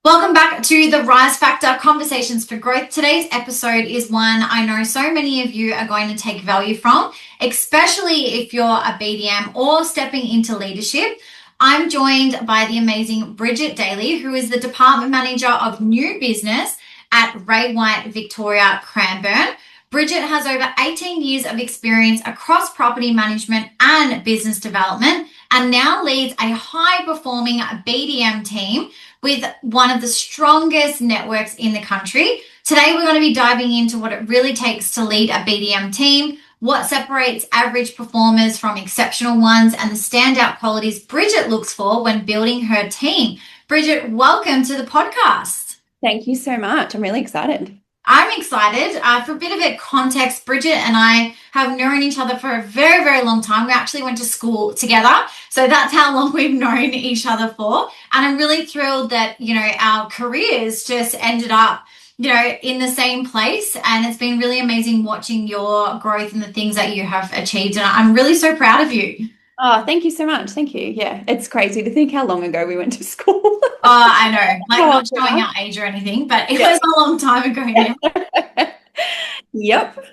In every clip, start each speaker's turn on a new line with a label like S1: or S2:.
S1: Welcome back to the Rise Factor Conversations for Growth. Today's episode is one I know so many of you are going to take value from, especially if you're a BDM or stepping into leadership. I'm joined by the amazing Bridget Daly, who is the Department Manager of New Business at Ray White Victoria Cranbourne. Bridget has over 18 years of experience across property management and business development and now leads a high-performing BDM team with one of the strongest networks in the country. Today, we're going to be diving into what it really takes to lead a BDM team, what separates average performers from exceptional ones, and the standout qualities Bridget looks for when building her team. Bridget, welcome to the podcast.
S2: Thank you so much. I'm really excited.
S1: I'm excited. For a bit of a context, Bridget and I have known each other for a very, very long time. We actually went to school together. So that's how long we've known each other for. And I'm really thrilled that, our careers just ended up, in the same place. And it's been really amazing watching your growth and the things that you have achieved. And I'm really so proud of you.
S2: Oh, thank you so much. Thank you. Yeah, it's crazy to think how long ago we went to school.
S1: Oh, I know. Not showing our age or anything, but it was a long time ago now.
S2: Yep.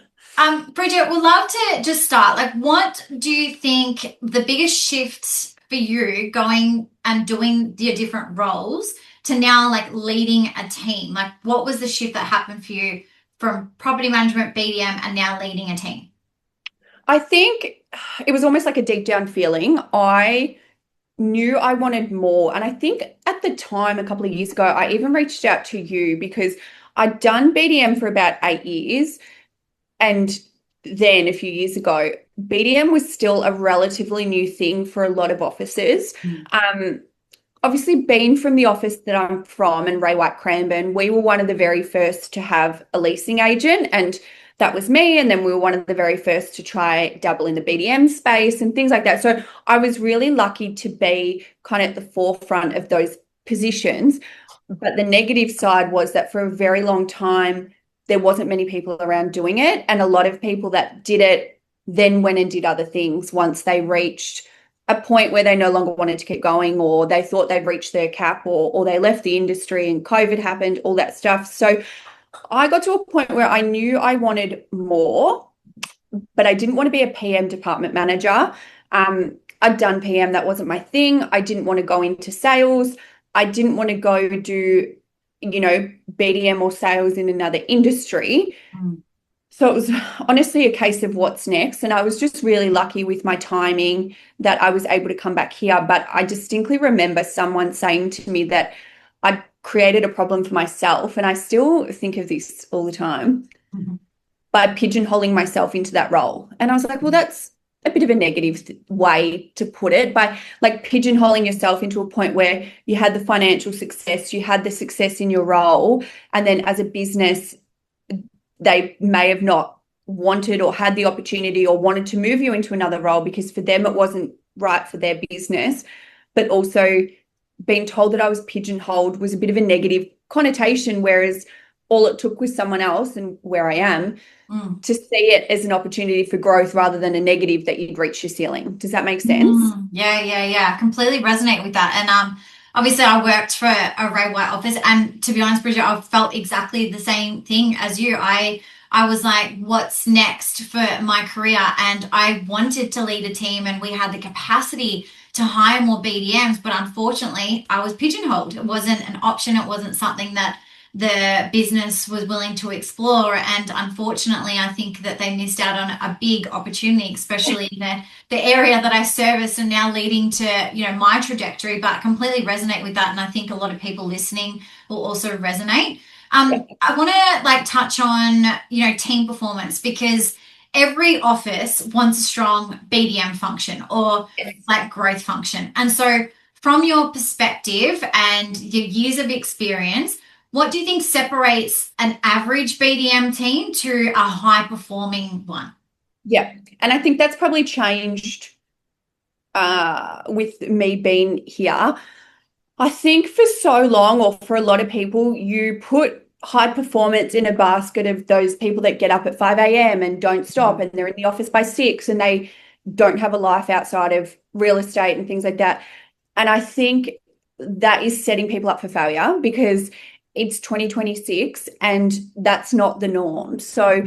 S1: Bridget, we'd love to just start. What do you think the biggest shifts for you going and doing your different roles to now leading a team? What was the shift that happened for you from property management, BDM, and now leading a team?
S2: I think it was almost like a deep down feeling. I knew I wanted more. And I think at the time, a couple of years ago, I even reached out to you because I'd done BDM for about 8 years. And then a few years ago, BDM was still a relatively new thing for a lot of offices. Obviously, being from the office that I'm from and Ray White Cranbourne, we were one of the very first to have a leasing agent, and that was me. And then we were one of the very first to try dabble in the BDM space and things like that. So I was really lucky to be kind of at the forefront of those positions. But the negative side was that for a very long time, there wasn't many people around doing it. And a lot of people that did it then went and did other things once they reached a point where they no longer wanted to keep going, or they thought they'd reached their cap, or they left the industry and COVID happened, all that stuff. So I got to a point where I knew I wanted more, but I didn't want to be a PM department manager. I'd done PM, that wasn't my thing. I didn't want to go into sales. I didn't want to go do, BDM or sales in another industry. So it was honestly a case of what's next. And I was just really lucky with my timing that I was able to come back here. But I distinctly remember someone saying to me that I'd created a problem for myself. And I still think of this all the time by pigeonholing myself into that role. And I was like, well, that's a bit of a negative way to put it, by pigeonholing yourself into a point where you had the financial success, you had the success in your role. And then as a business, they may have not wanted or had the opportunity or wanted to move you into another role because for them it wasn't right for their business. But also being told that I was pigeonholed was a bit of a negative connotation, whereas all it took was someone else, and where I am, to see it as an opportunity for growth rather than a negative that you'd reach your ceiling. Does that make sense?
S1: Yeah. Completely resonate with that. And obviously I worked for a Ray White office, and to be honest, Bridget, I felt exactly the same thing as you. I was like, what's next for my career? And I wanted to lead a team, and we had the capacity to hire more BDMs, but unfortunately I was pigeonholed. It wasn't an option. It wasn't something that the business was willing to explore. And unfortunately, I think that they missed out on a big opportunity, especially in the area that I service, and now leading to, my trajectory, but completely resonate with that. And I think a lot of people listening will also resonate. I want to touch on, team performance, because every office wants a strong BDM function or growth function. And so from your perspective and your years of experience, what do you think separates an average BDM team to a high-performing one?
S2: Yeah, and I think that's probably changed with me being here. I think for so long, or for a lot of people, you put high performance in a basket of those people that get up at 5 a.m. and don't stop, and they're in the office by 6, and they don't have a life outside of real estate and things like that. And I think that is setting people up for failure because it's 2026 and that's not the norm. So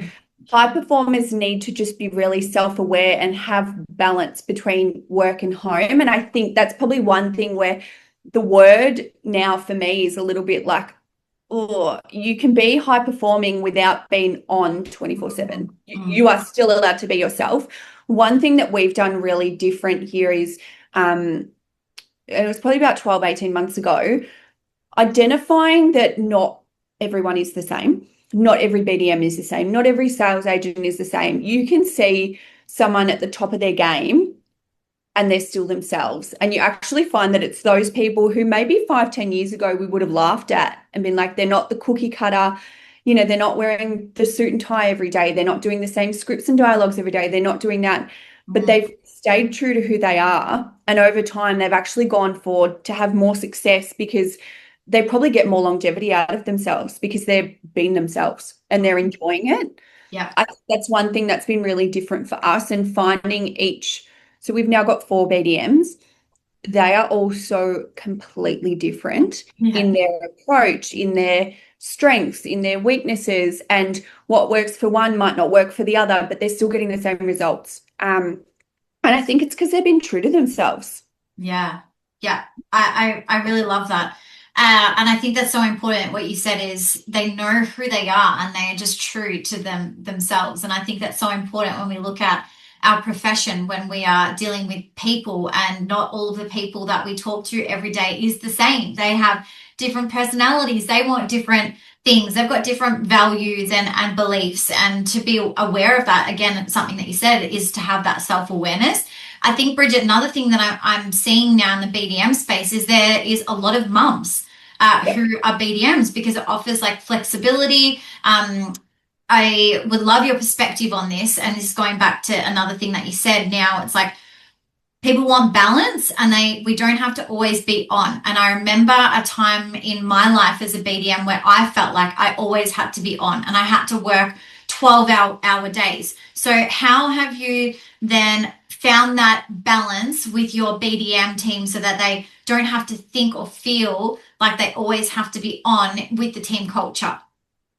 S2: high performers need to just be really self-aware and have balance between work and home. And I think that's probably one thing where the word now for me is a little bit like, oh, you can be high performing without being on 24/7.
S1: Mm.
S2: You are still allowed to be yourself. One thing that we've done really different here is, and it was probably about 12, 18 months ago, identifying that not everyone is the same. Not every BDM is the same. Not every sales agent is the same. You can see someone at the top of their game and they're still themselves. And you actually find that it's those people who maybe 5, 10 years ago we would have laughed at and been like, they're not the cookie cutter. You know, they're not wearing the suit and tie every day. They're not doing the same scripts and dialogues every day. They're not doing that. But
S1: Mm.
S2: they've stayed true to who they are. And over time, they've actually gone forward to have more success because they probably get more longevity out of themselves because they're being themselves and they're enjoying it.
S1: Yeah.
S2: I think that's one thing that's been really different for us and finding each. So we've now got 4 BDMs. They are all so completely different
S1: Yeah.
S2: in their approach, in their strengths, in their weaknesses, and what works for one might not work for the other, but they're still getting the same results. And I think it's because they've been true to themselves.
S1: Yeah, yeah, I really love that. And I think that's so important. What you said is they know who they are and they are just true to themselves. And I think that's so important when we look at our profession, when we are dealing with people, and not all of the people that we talk to every day is the same. They have different personalities. They want different things. They've got different values and beliefs. And to be aware of that, again, something that you said is to have that self-awareness. I think, Bridget, another thing that I'm seeing now in the BDM space is there is a lot of mums who are BDMs because it offers like flexibility. I would love your perspective on this. And this is going back to another thing that you said. Now it's like people want balance and we don't have to always be on. And I remember a time in my life as a BDM where I felt like I always had to be on and I had to work 12-hour days. So how have you then found that balance with your BDM team so that they don't have to think or feel like they always have to be on with the team culture?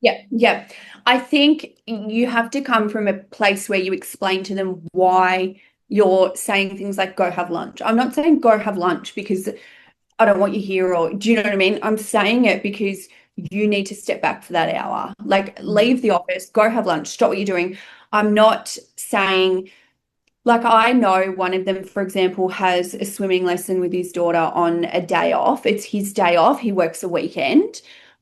S2: Yeah, yeah. I think you have to come from a place where you explain to them why you're saying things like go have lunch. I'm not saying go have lunch because I don't want you here, or do you know what I mean? I'm saying it because you need to step back for that hour. Like leave the office, go have lunch, stop what you're doing. I'm not saying, like, I know one of them, for example, has a swimming lesson with his daughter on a day off. It's his day off. He works a weekend.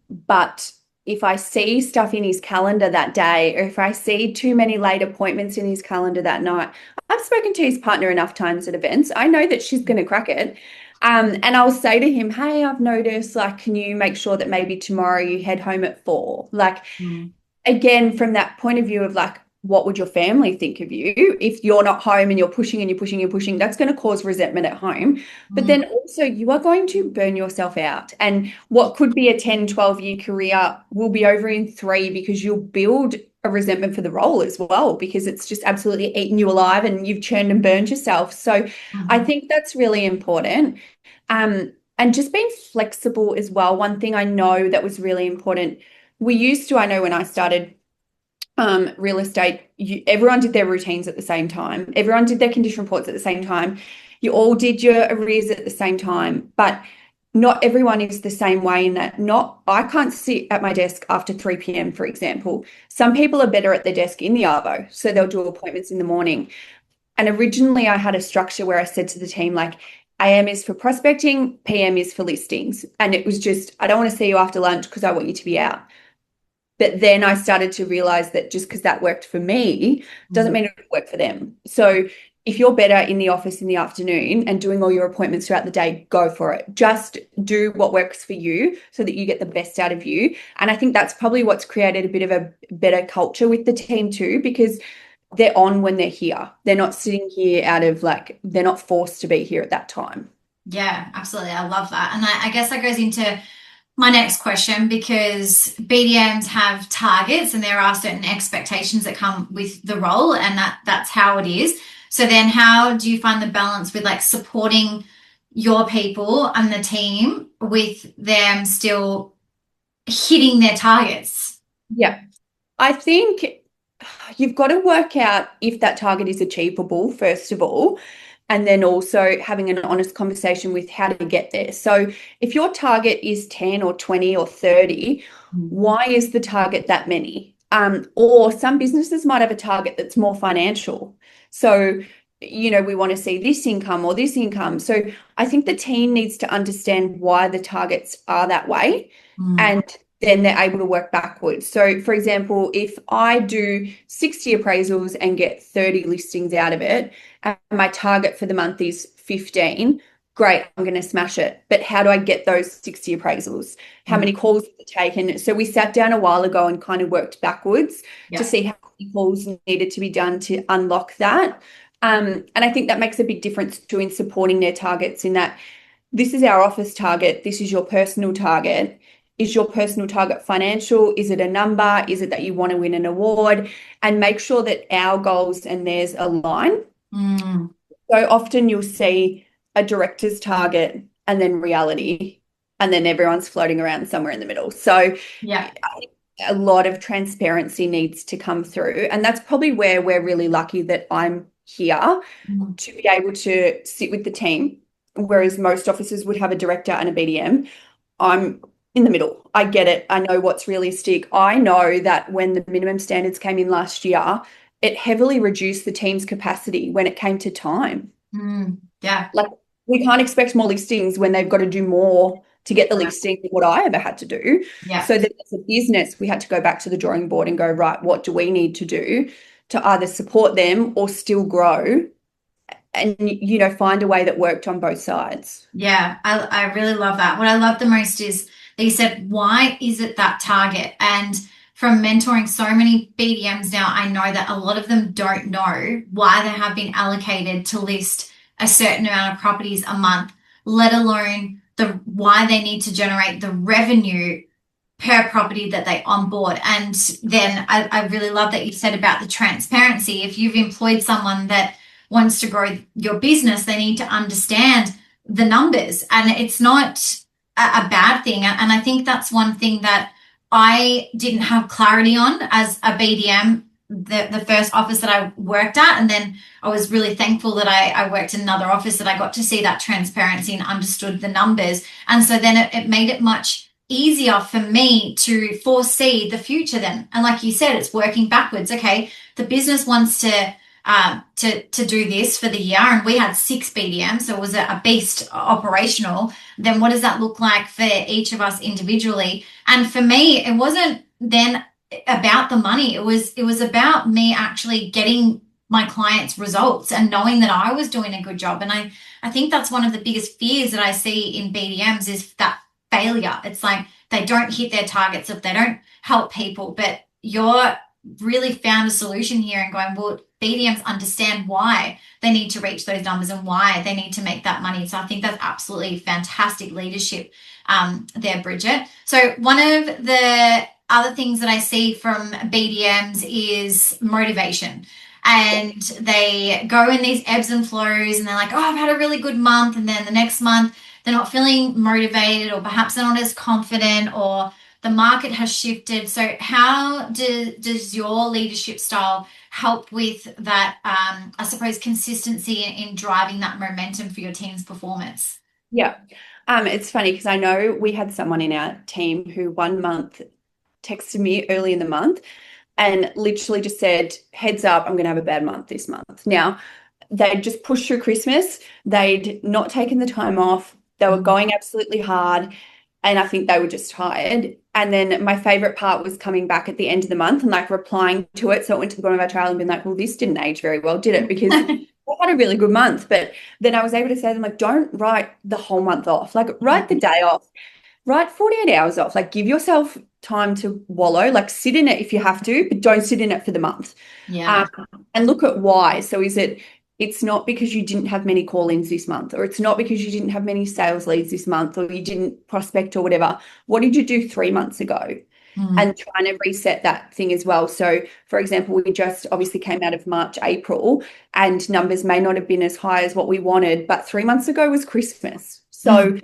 S2: But if I see stuff in his calendar that day, or if I see too many late appointments in his calendar that night, I've spoken to his partner enough times at events. I know that she's going to crack it. And I'll say to him, hey, I've noticed, like, can you make sure that maybe tomorrow you head home at 4? Like,
S1: Mm.
S2: again, from that point of view of like, what would your family think of you if you're not home and you're pushing and you're pushing and pushing? That's going to cause resentment at home. But
S1: Mm.
S2: then also, you are going to burn yourself out. And what could be a 10, 12-year career will be over in 3 because you'll build a resentment for the role as well, because it's just absolutely eaten you alive and you've churned and burned yourself. So I
S1: Mhm.
S2: think that's really important. And just being flexible as well. One thing I know that was really important. We used to, I know when I started real estate, everyone did their routines at the same time. Everyone did their condition reports at the same time. You all did your arrears at the same time, but not everyone is the same way in that not I can't sit at my desk after 3 p.m., for example. Some people are better at their desk in the arvo, so they'll do appointments in the morning. And originally I had a structure where I said to the team, like, AM is for prospecting, PM is for listings. And it was just, I don't want to see you after lunch because I want you to be out. But then I started to realize that just because that worked for me doesn't
S1: Mm.
S2: mean it would work for them. So if you're better in the office in the afternoon and doing all your appointments throughout the day, go for it. Just do what works for you so that you get the best out of you. And I think that's probably what's created a bit of a better culture with the team too, because they're on when they're here. They're not sitting here out of like, they're not forced to be here at that time.
S1: Yeah, absolutely. I love that. And I guess that goes into my next question because BDMs have targets and there are certain expectations that come with the role, and that's how it is. So then how do you find the balance with like supporting your people and the team with them still hitting their targets?
S2: Yeah. I think you've got to work out if that target is achievable, first of all, and then also having an honest conversation with how to get there. So if your target is 10 or 20 or 30, why is the target that many? Or some businesses might have a target that's more financial. So, we want to see this income or this income. So I think the team needs to understand why the targets are that way.
S1: Mm.
S2: And then they're able to work backwards. So, for example, if I do 60 appraisals and get 30 listings out of it, and my target for the month is 15, great, I'm going to smash it. But how do I get those 60 appraisals? How
S1: Mm.
S2: many calls have it taken? So, we sat down a while ago and kind of worked backwards to
S1: Yeah.
S2: see how many calls needed to be done to unlock that. And I think that makes a big difference to in supporting their targets in that this is our office target, this is your personal target. Is your personal target financial? Is it a number? Is it that you want to win an award? And make sure that our goals and theirs align.
S1: Mm.
S2: So often you'll see a director's target and then reality, and then everyone's floating around somewhere in the middle. So
S1: Yeah.
S2: I think a lot of transparency needs to come through. And that's probably where we're really lucky that I'm here
S1: Mm.
S2: to be able to sit with the team, whereas most offices would have a director and a BDM. I'm in the middle. I get it. I know what's realistic. I know that when the minimum standards came in last year, it heavily reduced the team's capacity when it came to time.
S1: Mm. Yeah.
S2: Like, we can't expect more listings when they've got to do more to get the listing than what I ever had to do.
S1: Yeah.
S2: So that as a business, we had to go back to the drawing board and go, right, what do we need to do to either support them or still grow and, find a way that worked on both sides.
S1: Yeah, I really love that. What I love the most is that you said, why is it that target? And from mentoring so many BDMs now, I know that a lot of them don't know why they have been allocated to list a certain amount of properties a month, let alone the why they need to generate the revenue per property that they onboard. And then I really love that you said about the transparency. If you've employed someone that wants to grow your business, they need to understand the numbers. And it's not a bad thing. And I think that's one thing that I didn't have clarity on as a BDM. The first office that I worked at, and then I was really thankful that I worked in another office that I got to see that transparency and understood the numbers. And so then it made it much easier for me to foresee the future then. And like you said, it's working backwards. Okay, the business wants to do this for the year, and we had 6 BDMs, so it was a beast operational. Then what does that look like for each of us individually? And for me, it wasn't then about the money. It was about me actually getting my clients results and knowing that I was doing a good job. And I think that's one of the biggest fears that I see in BDMs is that failure. It's like they don't hit their targets if they don't help people. But you're really found a solution here and going, well, BDMs understand why they need to reach those numbers and why they need to make that money. So I think that's absolutely fantastic leadership there, Bridget. So one of the other things that I see from BDMs is motivation. And they go in these ebbs and flows and they're like, oh, I've had a really good month. And then the next month, they're not feeling motivated, or perhaps they're not as confident, or the market has shifted. So how does your leadership style help with that, I suppose, consistency in driving that momentum for your team's performance?
S2: Yeah. It's funny because I know we had someone in our team who one month texted me early in the month and literally just said, heads up, I'm going to have a bad month this month. Now, they'd just pushed through Christmas. They'd not taken the time off. They were going absolutely hard. And I think they were just tired. And then my favorite part was coming back at the end of the month and like replying to it. So it went to the bottom of our trail and being like, well, this didn't age very well, did it? Because I had a really good month. But then I was able to say to them, like, don't write the whole month off. Like, write the day off, write 48 hours off. Like, give yourself time to wallow, like sit in it if you have to, but don't sit in it for the month.
S1: Yeah.
S2: And look at why. So it's not because you didn't have many call-ins this month, or it's not because you didn't have many sales leads this month, or you didn't prospect or whatever. What did you do 3 months ago?
S1: Mm.
S2: and trying to reset that thing as well. So, for example, we just obviously came out of March, April, and numbers may not have been as high as what we wanted, but 3 months ago was Christmas.
S1: Mm.
S2: So,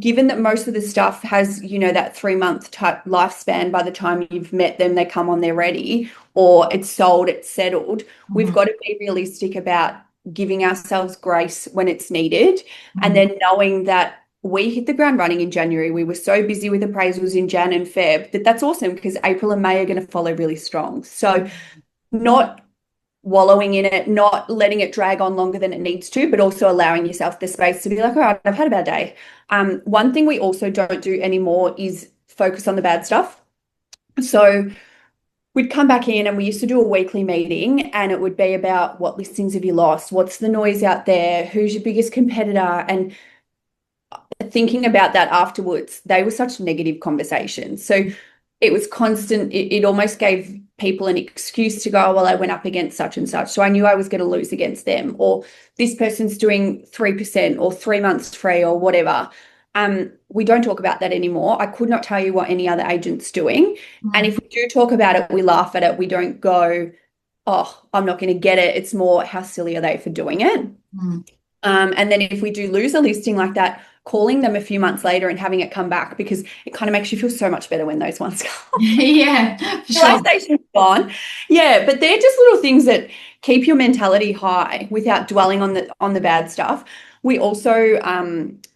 S2: given that most of the stuff has, that 3 month type lifespan, by the time you've met them, they come on, they're ready, or it's sold, it's settled, we've
S1: Mm.
S2: got to be realistic about giving ourselves grace when it's needed. And
S1: Mm.
S2: then knowing that we hit the ground running in January. We were so busy with appraisals in Jan and Feb that's awesome because April and May are going to follow really strong. So, not wallowing in it, not letting it drag on longer than it needs to, but also allowing yourself the space to be like, all right, I've had a bad day. One thing we also don't do anymore is focus on the bad stuff. So we'd come back in and we used to do a weekly meeting and it would be about what listings have you lost? What's the noise out there? Who's your biggest competitor? And thinking about that afterwards, they were such negative conversations. So it was constant, it almost gave people an excuse to go, oh, well, I went up against such and such. So I knew I was going to lose against them, or this person's doing 3% or 3 months free or whatever. We don't talk about that anymore. I could not tell you what any other agent's doing. And
S1: Mm.
S2: if we do talk about it, we laugh at it. We don't go, oh, I'm not going to get it. It's more, how silly are they for doing it?
S1: Mm.
S2: And then if we do lose a listing like that, calling them a few months later and having it come back, because it kind of makes you feel so much better when those ones come.
S1: Yeah, for sure.
S2: Relaxation's gone. Yeah, but they're just little things that keep your mentality high without dwelling on the bad stuff. We also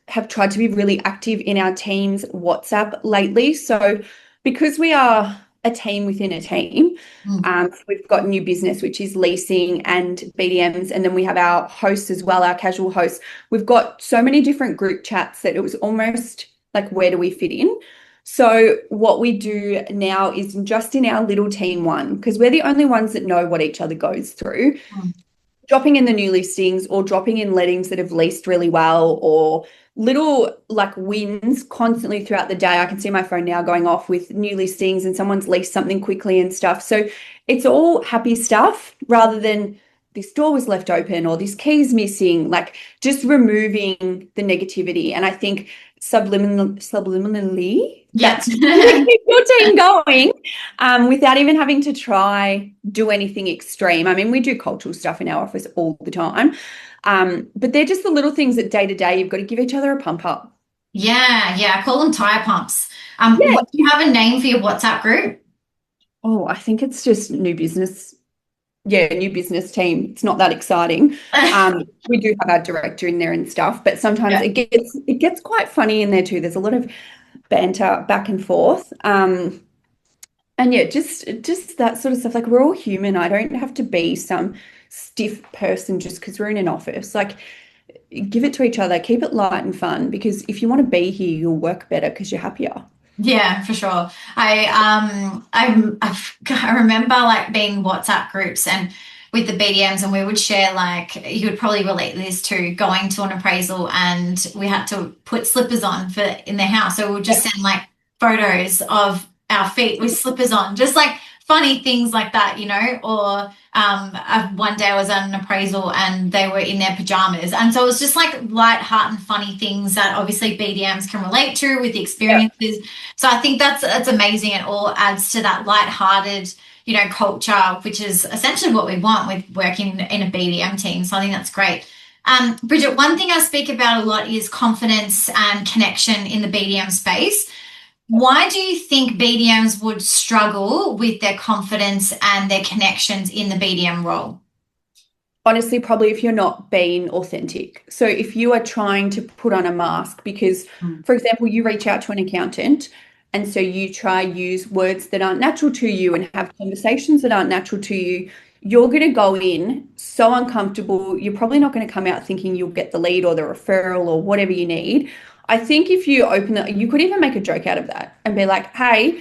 S2: have tried to be really active in our team's WhatsApp lately. So because we are a team within a team,
S1: Mm.
S2: we've got new business, which is leasing and BDMs, and then we have our hosts as well, our casual hosts. We've got so many different group chats that it was almost like, where do we fit in? So what we do now is just in our little team one, because we're the only ones that know what each other goes through,
S1: Mm.
S2: dropping in the new listings or dropping in lettings that have leased really well, or little like wins constantly throughout the day. I can see my phone now going off with new listings and someone's leased something quickly and stuff. So it's all happy stuff rather than this door was left open or this key's missing, like just removing the negativity. And I think subliminally,
S1: Yeah.
S2: that's keep your team going without even having to try do anything extreme. I mean, we do cultural stuff in our office all the time, but they're just the little things that day to day you've got to give each other a pump up.
S1: Yeah, yeah. I call them tire pumps.
S2: Yeah.
S1: What do you have a name for your WhatsApp group?
S2: Oh, I think it's just new business. Yeah, new business team. It's not that exciting. We do have our director in there and stuff, but sometimes
S1: Yeah.
S2: it gets quite funny in there too. There's a lot of banter back and forth. And yeah, just that sort of stuff. Like, we're all human. I don't have to be some stiff person just because we're in an office. Like, give it to each other, keep it light and fun, because if you want to be here, you'll work better because you're happier.
S1: Yeah, for sure. I remember like being WhatsApp groups and with the BDMs, and we would share, like, you would probably relate this to going to an appraisal and we had to put slippers on for in the house. So we would just send like photos of our feet with slippers on, just like funny things like that, or one day I was at an appraisal and they were in their pajamas. And so it was just like light-hearted and funny things that obviously BDMs can relate to with the
S2: Yeah.
S1: experiences. So I think that's amazing. It all adds to that light-hearted, culture, which is essentially what we want with working in a BDM team. So I think that's great. Bridget, one thing I speak about a lot is confidence and connection in the BDM space. Why do you think BDMs would struggle with their confidence and their connections in the BDM role?
S2: Honestly, probably if you're not being authentic. So if you are trying to put on a mask, because,
S1: Mm.
S2: for example, you reach out to an accountant and so you try use words that aren't natural to you and have conversations that aren't natural to you, you're going to go in so uncomfortable. You're probably not going to come out thinking you'll get the lead or the referral or whatever you need. I think if you open it, you could even make a joke out of that and be like, hey,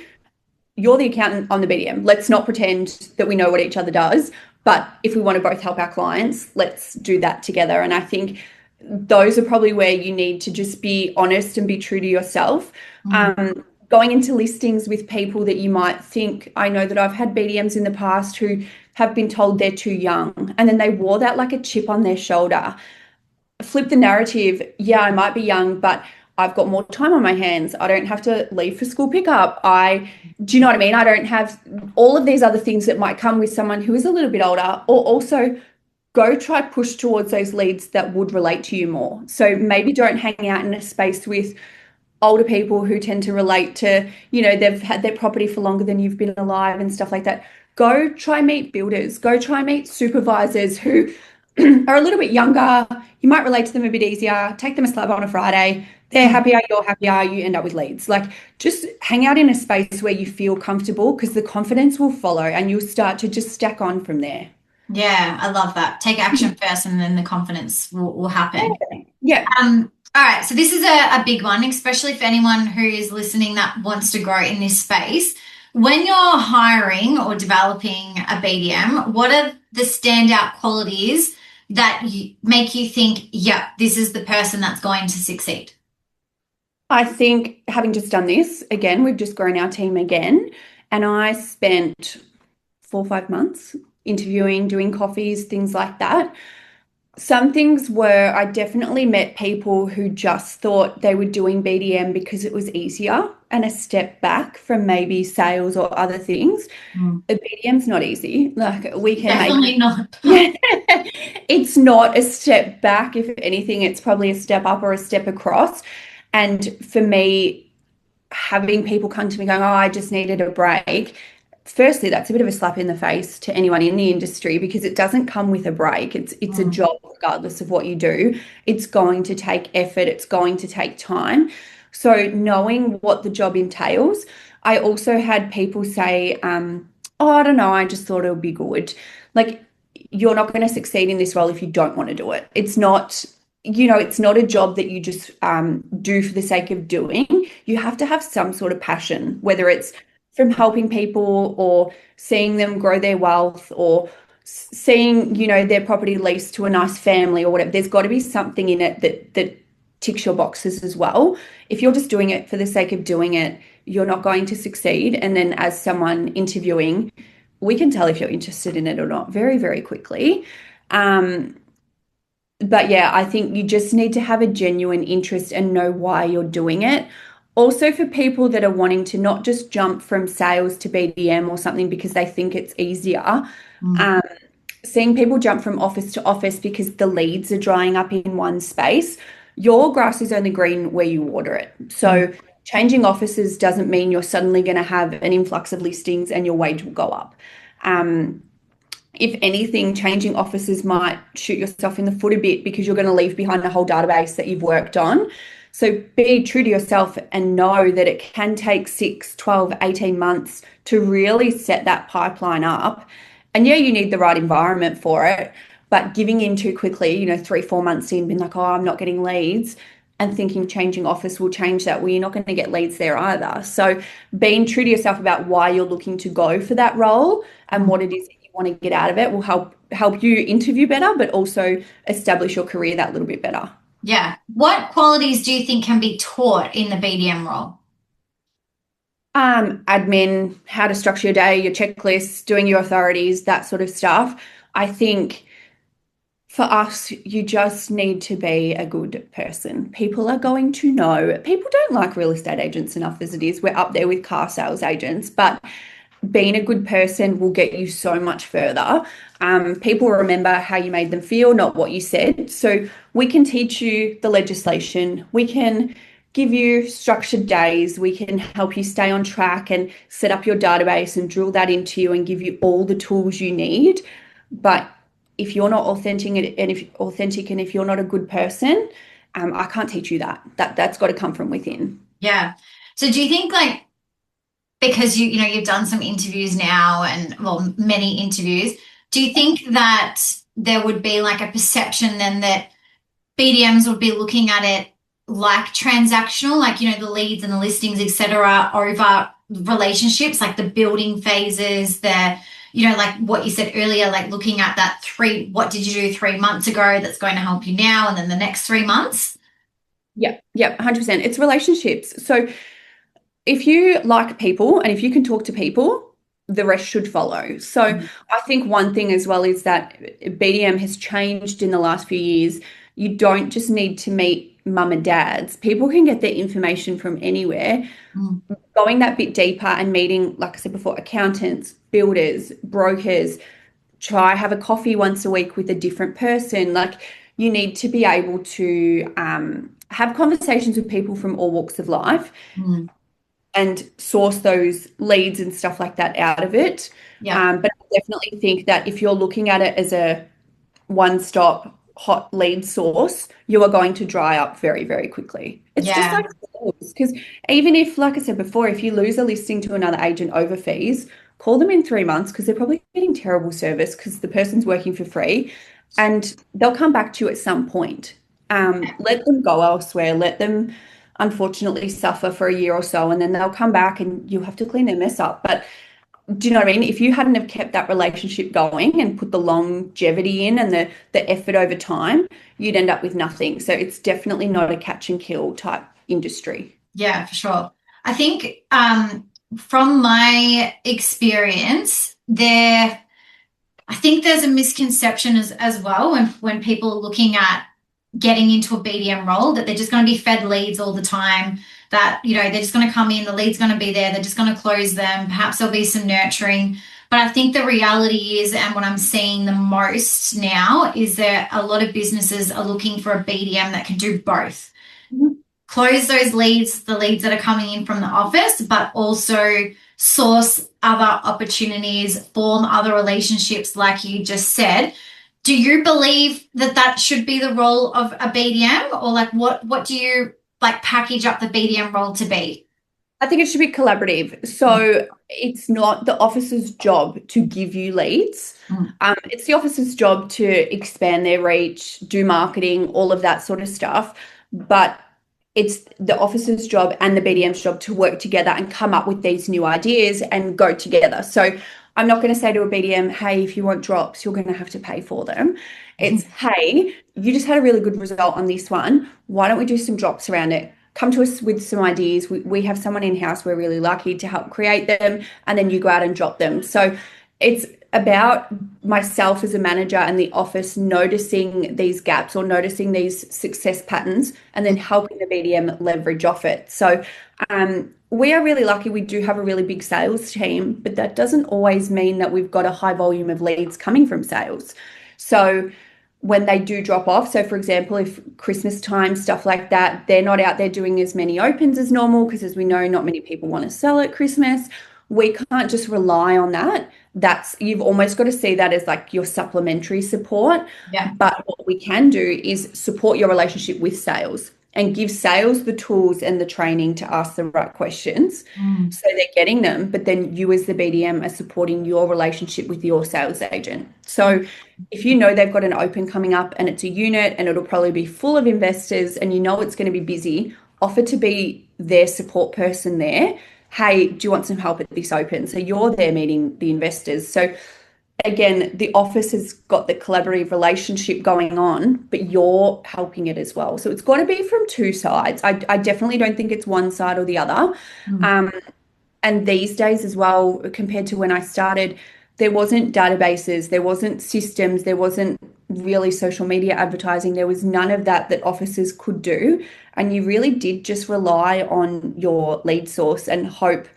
S2: you're the accountant, I'm the BDM. Let's not pretend that we know what each other does. But if we want to both help our clients, let's do that together. And I think those are probably where you need to just be honest and be true to yourself.
S1: Mm.
S2: Going into listings with people that you might think, I know that I've had BDMs in the past who have been told they're too young, and then they wore that like a chip on their shoulder. Flip the narrative. Yeah, I might be young, but I've got more time on my hands. I don't have to leave for school pickup. Do you know what I mean? I don't have all of these other things that might come with someone who is a little bit older, or also go try push towards those leads that would relate to you more. So maybe don't hang out in a space with older people who tend to relate to, they've had their property for longer than you've been alive and stuff like that. Go try meet builders, go try meet supervisors who are a little bit younger. You might relate to them a bit easier. Take them a slab on a Friday. They're happier, you're happier, you end up with leads. Like just hang out in a space where you feel comfortable because the confidence will follow and you'll start to just stack on from there.
S1: Yeah, I love that. Take action first and then the confidence will happen.
S2: Yeah.
S1: All right, so this is a big one, especially for anyone who is listening that wants to grow in this space. When you're hiring or developing a BDM, what are the standout qualities that make you think, yeah, this is the person that's going to succeed?
S2: I think having just done this again, we've just grown our team again, and I spent 4 or 5 months interviewing, doing coffees, things like that. Some things were I definitely met people who just thought they were doing BDM because it was easier and a step back from maybe sales or other things.
S1: Mm.
S2: The BDM's not easy. Like we can make
S1: Definitely not.
S2: it's not a step back. If anything, it's probably a step up or a step across. And for me, having people come to me going, "Oh, I just needed a break." Firstly, that's a bit of a slap in the face to anyone in the industry because it doesn't come with a break. It's a
S1: Mm.
S2: job regardless of what you do. It's going to take effort, it's going to take time. So knowing what the job entails, I also had people say, "Oh, I don't know, I just thought it would be good." Like you're not going to succeed in this role if you don't want to do it. It's not a job that you just do for the sake of doing. You have to have some sort of passion, whether it's from helping people or seeing them grow their wealth or seeing, their property leased to a nice family or whatever. There's got to be something in it that ticks your boxes as well. If you're just doing it for the sake of doing it, you're not going to succeed. And then as someone interviewing, we can tell if you're interested in it or not very, very quickly. Um, but yeah, I think you just need to have a genuine interest and know why you're doing it. Also, for people that are wanting to not just jump from sales to BDM or something because they think it's easier,
S1: Mm.
S2: um, seeing people jump from office to office because the leads are drying up in one space, your grass is only green where you water it.
S1: Mm.
S2: So, changing offices doesn't mean you're suddenly going to have an influx of listings and your wage will go up. Um, if anything, changing offices might shoot yourself in the foot a bit because you're going to leave behind a whole database that you've worked on. So be true to yourself and know that it can take 6, 12, 18 months to really set that pipeline up. And yeah, you need the right environment for it, but giving in too quickly, 3, 4 months in, being like, oh, I'm not getting leads, and thinking changing office will change that. Well, you're not going to get leads there either. So being true to yourself about why you're looking to go for that role and what it is want to get out of it will help you interview better, but also establish your career that little bit better.
S1: Yeah. What qualities do you think can be taught in the BDM role?
S2: Admin, how to structure your day, your checklists, doing your authorities, that sort of stuff. I think for us, you just need to be a good person. People are going to know. People don't like real estate agents enough as it is. We're up there with car sales agents, but being a good person will get you so much further. People remember how you made them feel, not what you said. So we can teach you the legislation. We can give you structured days. We can help you stay on track and set up your database and drill that into you and give you all the tools you need. But if you're not authentic and if you're not a good person, I can't teach you that. That's got to come from within.
S1: Yeah. So do you think like because you've done some interviews now and well many interviews, do you think that there would be like a perception then that BDMs would be looking at it like transactional, like the leads and the listings, etc., over relationships, like the building phases, like what you said earlier, like looking at that what did you do 3 months ago that's going to help you now, and then the next 3 months?
S2: Yeah, 100%. It's relationships. So if you like people and if you can talk to people, the rest should follow. So I think one thing as well is that BDM has changed in the last few years you don't just need to meet mum and dads. People can get their information from anywhere.
S1: Mm,
S2: Going that bit deeper and meeting, like I said before, accountants, builders, brokers, try have a coffee once a week with a different person. Like you need to be able to have conversations with people from all walks of life
S1: mm.
S2: and source those leads and stuff like that out of it.
S1: Yeah.
S2: But I definitely think that if you're looking at it as a one-stop hot lead source, you are going to dry up very, very quickly. It's just
S1: Yeah.
S2: like sales, because even if, like I said before, if you lose a listing to another agent over fees, call them in 3 months because they're probably getting terrible service because the person's working for free and they'll come back to you at some point. Let them go elsewhere. Let them unfortunately suffer for a year or so and then they'll come back and you have to clean their mess up. But do you know what I mean? If you hadn't have kept that relationship going and put the longevity in and the effort over time, you'd end up with nothing. So it's definitely not a catch and kill type industry.
S1: Yeah, for sure. I think from my experience, I think there's a misconception as well when people are looking at getting into a BDM role that they're just going to be fed leads all the time, that, they're just going to come in, the lead's going to be there, they're just going to close them. Perhaps there'll be some nurturing. But I think the reality is, and what I'm seeing the most now, is that a lot of businesses are looking for a BDM that can do both.
S2: Mhm.
S1: Close those leads, the leads that are coming in from the office, but also source other opportunities, form other relationships, like you just said. Do you believe that that should be the role of a BDM, or like what do you like package up the BDM role to be?
S2: I think it should be collaborative.
S1: Mm,
S2: So it's not the officer's job to give you leads.
S1: mm,
S2: It's the officer's job to expand their reach, do marketing, all of that sort of stuff. But it's the officer's job and the BDM's job to work together and come up with these new ideas and go together. So I'm not going to say to a BDM, hey, if you want drops, you're going to have to pay for them. It's, hey, you just had a really good result on this one. Why don't we do some drops around it? Come to us with some ideas. We have someone in-house. We're really lucky to help create them, and then you go out and drop them. So it's about myself as a manager and the office noticing these gaps or noticing these success patterns and then helping the BDM leverage off it. So we are really lucky. We do have a really big sales team, but that doesn't always mean that we've got a high volume of leads coming from sales. So when they do drop off, so for example, if Christmas time, stuff like that, they're not out there doing as many opens as normal because as we know, not many people want to sell at Christmas. We can't just rely on that. That's you've almost got to see that as like your supplementary support.
S1: yeah.
S2: But what we can do is support your relationship with sales and give sales the tools and the training to ask the right questions.
S1: Mm,
S2: So they're getting them, but then you as the BDM are supporting your relationship with your sales agent. So if you know they've got an open coming up and it's a unit and it'll probably be full of investors and you know it's going to be busy, offer to be their support person there. Hey, do you want some help at this open? So you're there meeting the investors. So again, the office has got the collaborative relationship going on, but you're helping it as well. So it's got to be from two sides. I definitely don't think it's one side or the other.
S1: mm,
S2: Um, and these days as well, compared to when I started, there wasn't databases, there wasn't systems, there wasn't really social media advertising. There was none of that that offices could do. And you really did just rely on your lead source and hope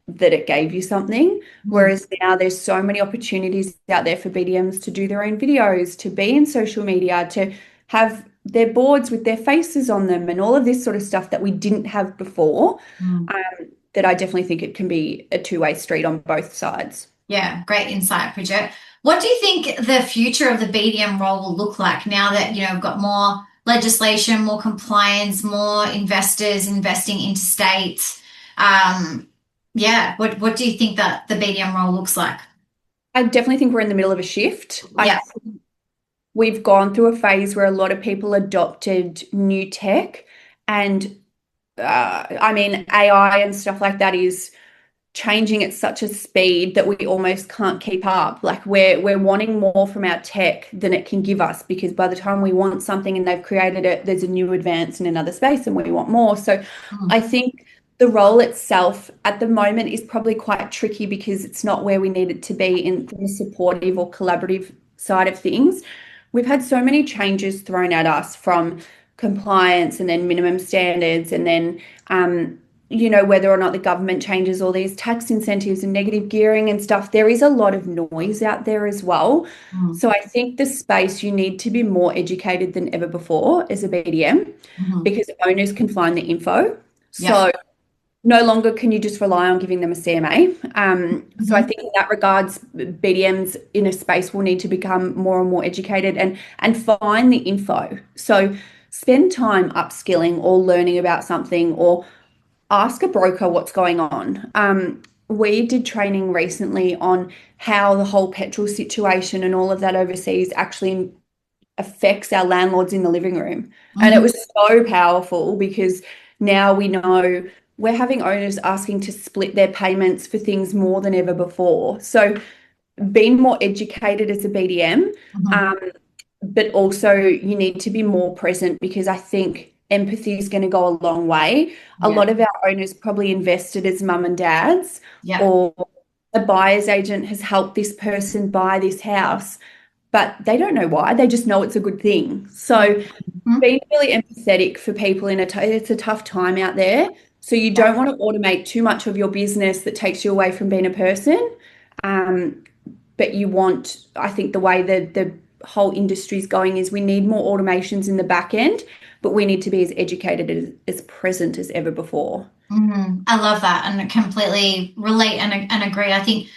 S2: that it gave you something.
S1: mm.
S2: Whereas now there's so many opportunities out there for BDMs to do their own videos, to be in social media, to have their boards with their faces on them and all of this sort of stuff that we didn't have before.
S1: Mm.
S2: That I definitely think it can be a two-way street on both sides.
S1: Yeah, great insight, Bridget. What do you think the future of the BDM role will look like now that, we've got more legislation, more compliance, more investors investing into states? Yeah, what do you think that the BDM role looks like?
S2: I definitely think we're in the middle of a shift.
S1: Yeah.
S2: We've gone through a phase where a lot of people adopted new tech and I mean AI and stuff like that is changing at such a speed that we almost can't keep up. Like we're wanting more from our tech than it can give us because by the time we want something and they've created it, there's a new advance in another space and we want more. So
S1: Mm,
S2: I think the role itself at the moment is probably quite tricky because it's not where we need it to be in the supportive or collaborative side of things. we've had so many changes thrown at us from compliance and then minimum standards and then whether or not the government changes all these tax incentives and negative gearing and stuff. There is a lot of noise out there as well.
S1: Mm,
S2: So I think the space you need to be more educated than ever before as a BDM
S1: mhm.
S2: because owners can find the info.
S1: Yep.
S2: So no longer can you just rely on giving them a CMA. So I
S1: Mhm.
S2: think in that regards, BDMs in a space will need to become more and more educated and find the info. So spend time upskilling or learning about something or ask a broker what's going on. We did training recently on how the whole petrol situation and all of that overseas actually affects our landlords in the living room. And it
S1: Mhm.
S2: was so powerful because now we know we're having owners asking to split their payments for things more than ever before. So being more educated as a BDM,
S1: Mhm.
S2: um, but also you need to be more present because I think empathy is going to go a long way. A
S1: Yeah.
S2: lot of our owners probably invested as mum and dads,
S1: Yep.
S2: or a buyer's agent has helped this person buy this house, but they don't know why. They just know it's a good thing. So
S1: Mhm.
S2: being really empathetic for people it's a tough time out there. So you
S1: Yep.
S2: don't want to automate too much of your business that takes you away from being a person. Um, but you want, I think the way the whole industry is going is we need more automations in the back end, but we need to be as educated as present as ever before.
S1: I love that and completely relate and agree. I think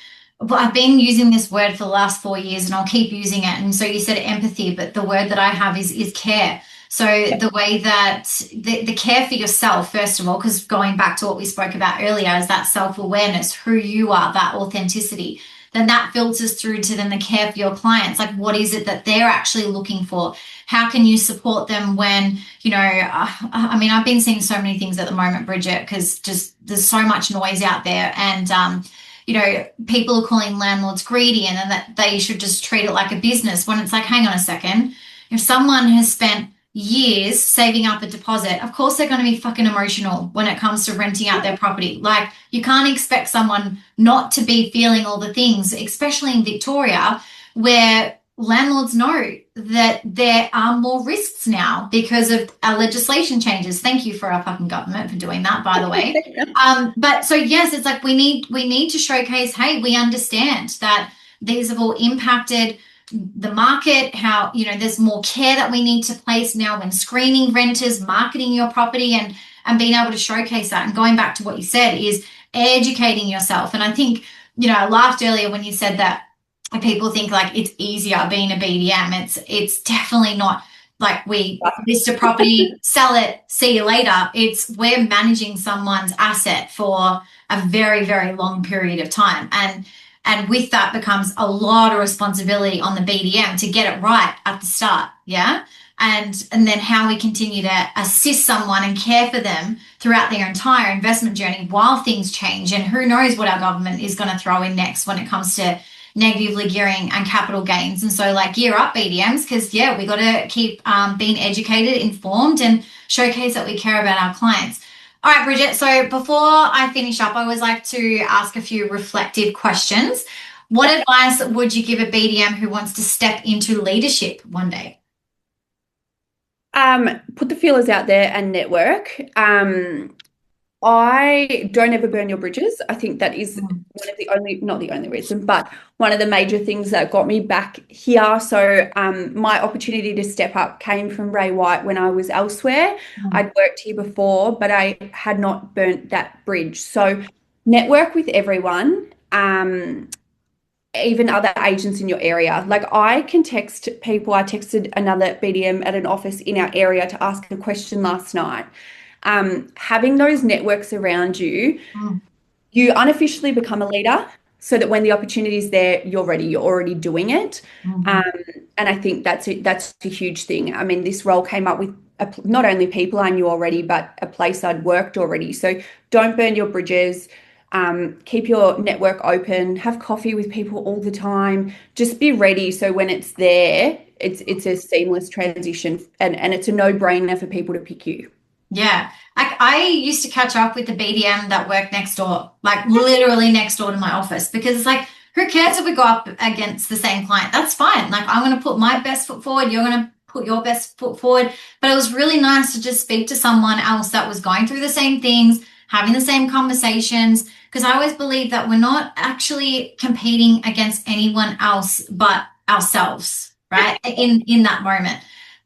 S1: but I've been using this word for the last 4 years and I'll keep using it. And so you said empathy, but the word that I have is care. So the way that the care for yourself, first of all, because going back to what we spoke about earlier, is that self-awareness, who you are, that authenticity. Then that filters through to then the care for your clients. Like, what is it that they're actually looking for? How can you support them when, I mean, I've been seeing so many things at the moment, Bridget, because just there's so much noise out there. And, people are calling landlords greedy and then that they should just treat it like a business when it's like, hang on a second. If someone has spent years saving up a deposit, of course they're going to be fucking emotional when it comes to renting out their property. Like, you can't expect someone not to be feeling all the things, especially in Victoria, where landlords know that there are more risks now because of our legislation changes. Thank you for our fucking government for doing that, by the way. But so yes, it's like we need to showcase, hey, we understand that these have all impacted the market, how, there's more care that we need to place now when screening renters, marketing your property and being able to showcase that. And going back to what you said is educating yourself. And I think, I laughed earlier when you said that people think like it's easier being a BDM. It's definitely not like we list a property, sell it, see you later. It's we're managing someone's asset for a very, very long period of time. And with that becomes a lot of responsibility on the BDM to get it right at the start. Yeah. And then how we continue to assist someone and care for them throughout their entire investment journey while things change. And who knows what our government is going to throw in next when it comes to negatively gearing and capital gains. And so, like, gear up BDMs because, yeah, we got to keep being educated, informed, and showcase that we care about our clients. All right, Bridget. So, before I finish up, I always like to ask a few reflective questions. What advice would you give a BDM who wants to step into leadership one day?
S2: Put the feelers out there and network. I don't ever burn your bridges. I think that is
S1: Mm,
S2: one of the only, not the only reason, but one of the major things that got me back here. So, my opportunity to step up came from Ray White when I was elsewhere.
S1: mm,
S2: I'd worked here before, but I had not burnt that bridge. So, network with everyone. Even other agents in your area. Like I can text people. I texted another BDM at an office in our area to ask a question last night. Having those networks around you,
S1: mm,
S2: you unofficially become a leader so that when the opportunity is there, you're ready, you're already doing it. Um,
S1: mhm.
S2: and I think that's a huge thing. I mean, this role came up with not only people I knew already, but a place I'd worked already. So don't burn your bridges. Keep your network open, have coffee with people all the time. Just be ready so when it's there, it's a seamless transition and it's a no-brainer for people to pick you.
S1: Yeah. I used to catch up with the BDM that worked next door, like literally next door to my office, because it's like who cares if we go up against the same client? That's fine. Like, I'm going to put my best foot forward. You're going to put your best foot forward. But it was really nice to just speak to someone else that was going through the same things, having the same conversations. Because I always believe that we're not actually competing against anyone else but ourselves, right? In that moment.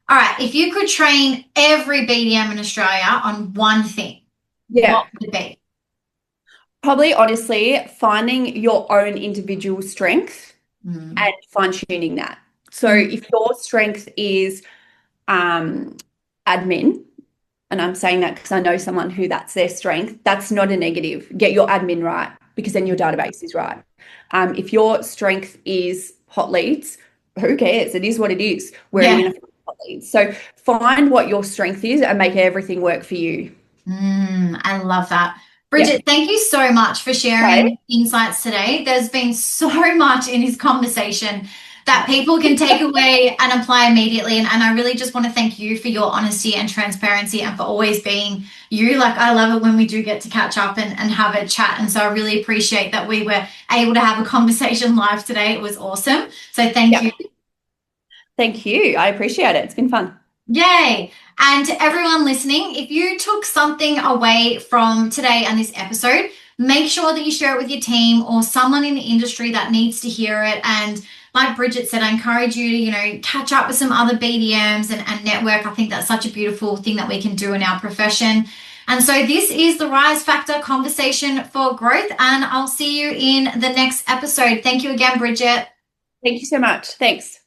S1: All right. If you could train every BDM in Australia on one thing, what
S2: Yeah.
S1: would it be?
S2: Probably honestly finding your own individual strength
S1: Mm.
S2: and fine-tuning that. So
S1: Mm.
S2: if your strength is admin, and I'm saying that because I know someone who that's their strength, that's not a negative. Get your admin right because then your database is right. If your strength is hot leads, who cares? It is what it is. Where are you
S1: Yeah.
S2: going to find hot leads? So find what your strength is and make everything work for you.
S1: I love that.
S2: Yeah.
S1: Bridget, thank you so much for
S2: Okay.
S1: sharing insights today. There's been so much in this conversation that people can take away and apply immediately. And I really just want to thank you for your honesty and transparency and for always being you. Like, I love it when we do get to catch up and have a chat. And so I really appreciate that we were able to have a conversation live today. It was awesome. So thank
S2: Yeah.
S1: you.
S2: Thank you. I appreciate it. It's been fun.
S1: Yay. And to everyone listening, if you took something away from today and this episode, make sure that you share it with your team or someone in the industry that needs to hear it. And like Bridget said, I encourage you to, catch up with some other BDMs and network. I think that's such a beautiful thing that we can do in our profession. And so this is the Rise Factor Conversation for Growth, and I'll see you in the next episode. Thank you again, Bridget.
S2: Thank you so much. Thanks.